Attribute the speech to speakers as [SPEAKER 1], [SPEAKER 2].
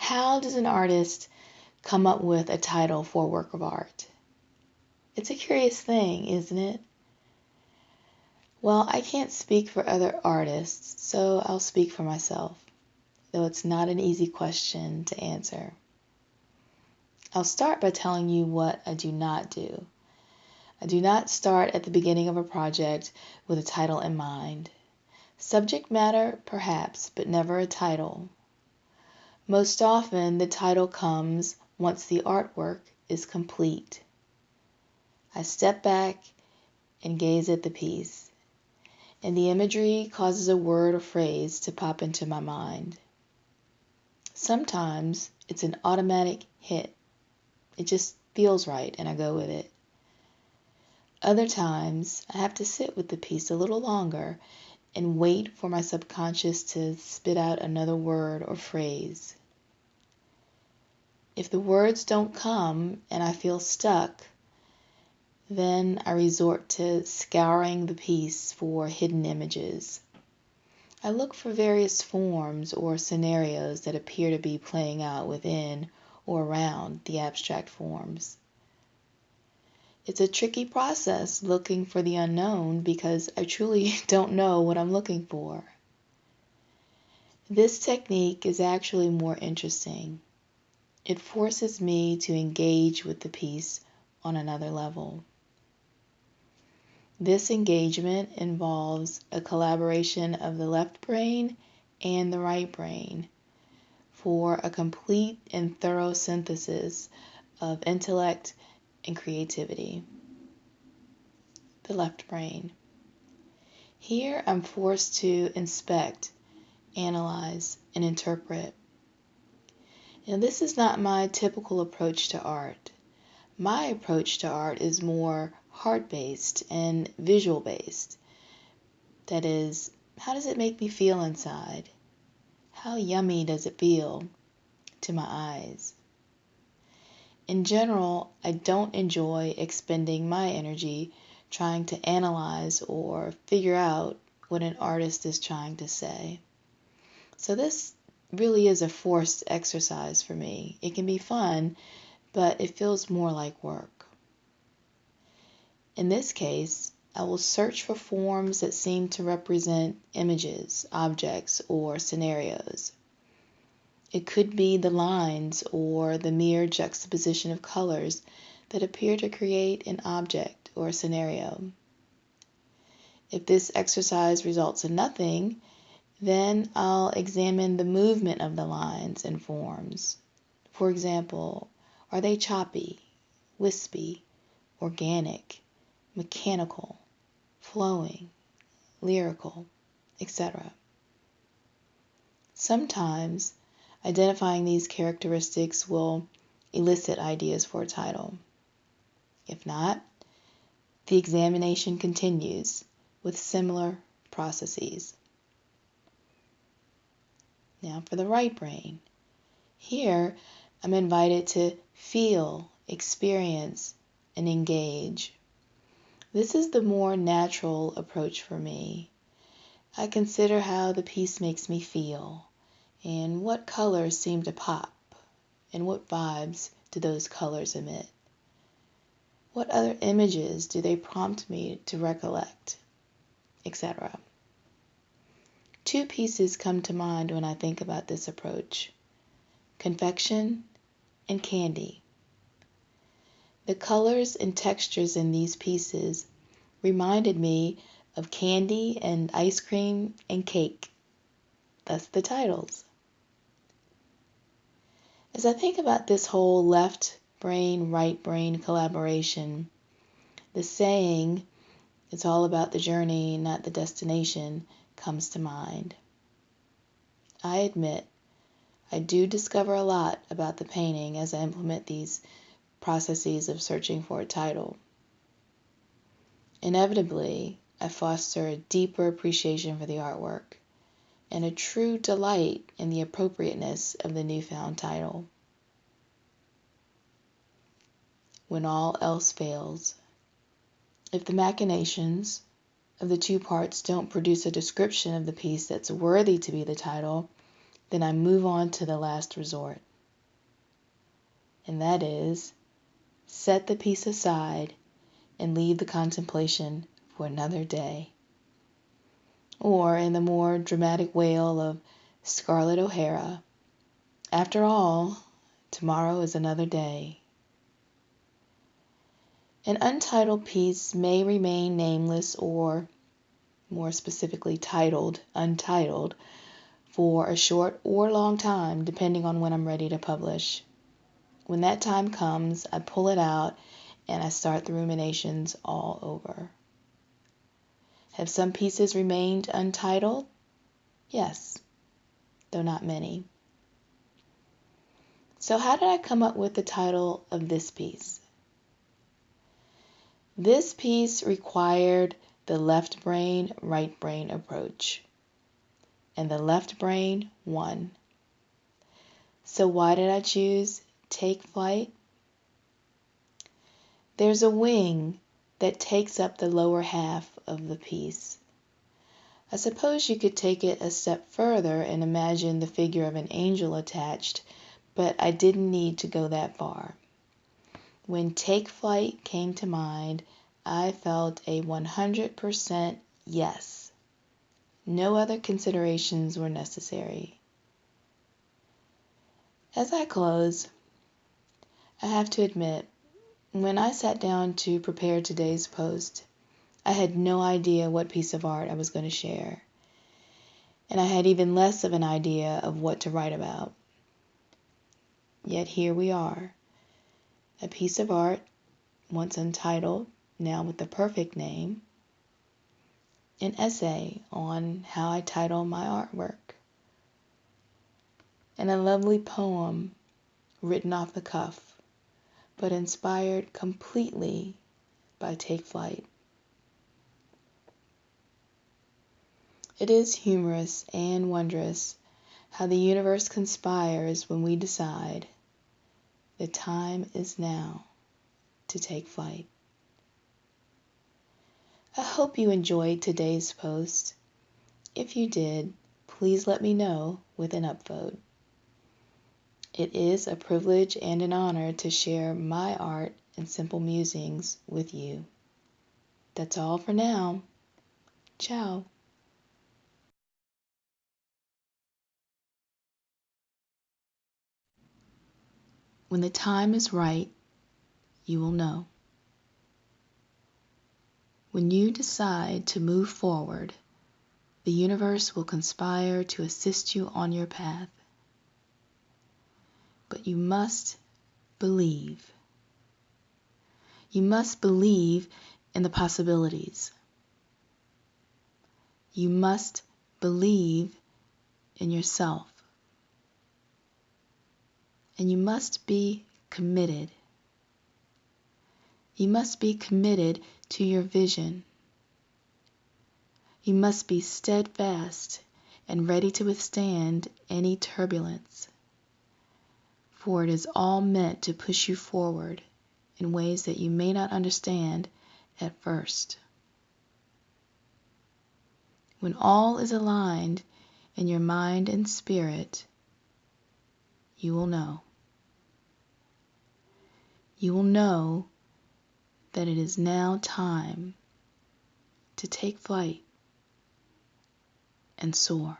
[SPEAKER 1] How does an artist come up with a title for a work of art? It's a curious thing, isn't it? Well, I can't speak for other artists, so I'll speak for myself, though it's not an easy question to answer. I'll start by telling you what I do not do. I do not start at the beginning of a project with a title in mind. Subject matter, perhaps, but never a title. Most often, the title comes once the artwork is complete. I step back and gaze at the piece, and the imagery causes a word or phrase to pop into my mind. Sometimes it's an automatic hit. It just feels right, and I go with it. Other times, I have to sit with the piece a little longer and wait for my subconscious to spit out another word or phrase. If the words don't come and I feel stuck, then I resort to scouring the piece for hidden images. I look for various forms or scenarios that appear to be playing out within or around the abstract forms. It's a tricky process looking for the unknown because I truly don't know what I'm looking for. This technique is actually more interesting. It forces me to engage with the piece on another level. This engagement involves a collaboration of the left brain and the right brain for a complete and thorough synthesis of intellect and creativity. The left brain. Here I'm forced to inspect, analyze, and interpret. And this is not my typical approach to art. My approach to art is more heart-based and visual-based. That is, how does it make me feel inside? How yummy does it feel to my eyes? In general, I don't enjoy expending my energy trying to analyze or figure out what an artist is trying to say. So this really is a forced exercise for me. It can be fun, but it feels more like work. In this case, I will search for forms that seem to represent images, objects, or scenarios. It could be the lines or the mere juxtaposition of colors that appear to create an object or a scenario. If this exercise results in nothing, then I'll examine the movement of the lines and forms. For example, are they choppy, wispy, organic, mechanical, flowing, lyrical, etc.? Sometimes identifying these characteristics will elicit ideas for a title. If not, the examination continues with similar processes. Now for the right brain. Here, I'm invited to feel, experience, and engage. This is the more natural approach for me. I consider how the piece makes me feel, and what colors seem to pop, and what vibes do those colors emit. What other images do they prompt me to recollect, etc. Two pieces come to mind when I think about this approach: confection and candy. The colors and textures in these pieces reminded me of candy and ice cream and cake, thus the titles. As I think about this whole left brain, right brain collaboration, the saying, "It's all about the journey, not the destination," comes to mind. I admit, I do discover a lot about the painting as I implement these processes of searching for a title. Inevitably, I foster a deeper appreciation for the artwork and a true delight in the appropriateness of the newfound title. When all else fails, if the machinations of the two parts don't produce a description of the piece that's worthy to be the title, then I move on to the last resort. and that is, set the piece aside and leave the contemplation for another day. Or, in the more dramatic wail of Scarlett O'Hara, after all, tomorrow is another day. An untitled piece may remain nameless or, more specifically, titled Untitled for a short or long time, depending on when I'm ready to publish. When that time comes, I pull it out and I start the ruminations all over. Have some pieces remained untitled? Yes, though not many. So how did I come up with the title of this piece? This piece required the left brain, right brain approach, and the left brain won. So why did I choose Take Flight? There's a wing that takes up the lower half of the piece. I suppose you could take it a step further and imagine the figure of an angel attached, but I didn't need to go that far. When Take Flight came to mind, I felt a 100% yes. No other considerations were necessary. As I close, I have to admit, when I sat down to prepare today's post, I had no idea what piece of art I was going to share, and I had even less of an idea of what to write about. Yet here we are, a piece of art, once untitled, now with the perfect name, an essay on how I title my artwork, and a lovely poem written off the cuff, but inspired completely by Take Flight. It is humorous and wondrous how the universe conspires when we decide the time is now to take flight. I hope you enjoyed today's post. If you did, please let me know with an upvote. It is a privilege and an honor to share my art and simple musings with you. That's all for now. Ciao. When the time is right, you will know. When you decide to move forward, the universe will conspire to assist you on your path. But you must believe. You must believe in the possibilities. You must believe in yourself. And you must be committed. You must be committed to your vision. You must be steadfast and ready to withstand any turbulence, for it is all meant to push you forward in ways that you may not understand at first. When all is aligned in your mind and spirit, you will know. You will know that it is now time to take flight and soar.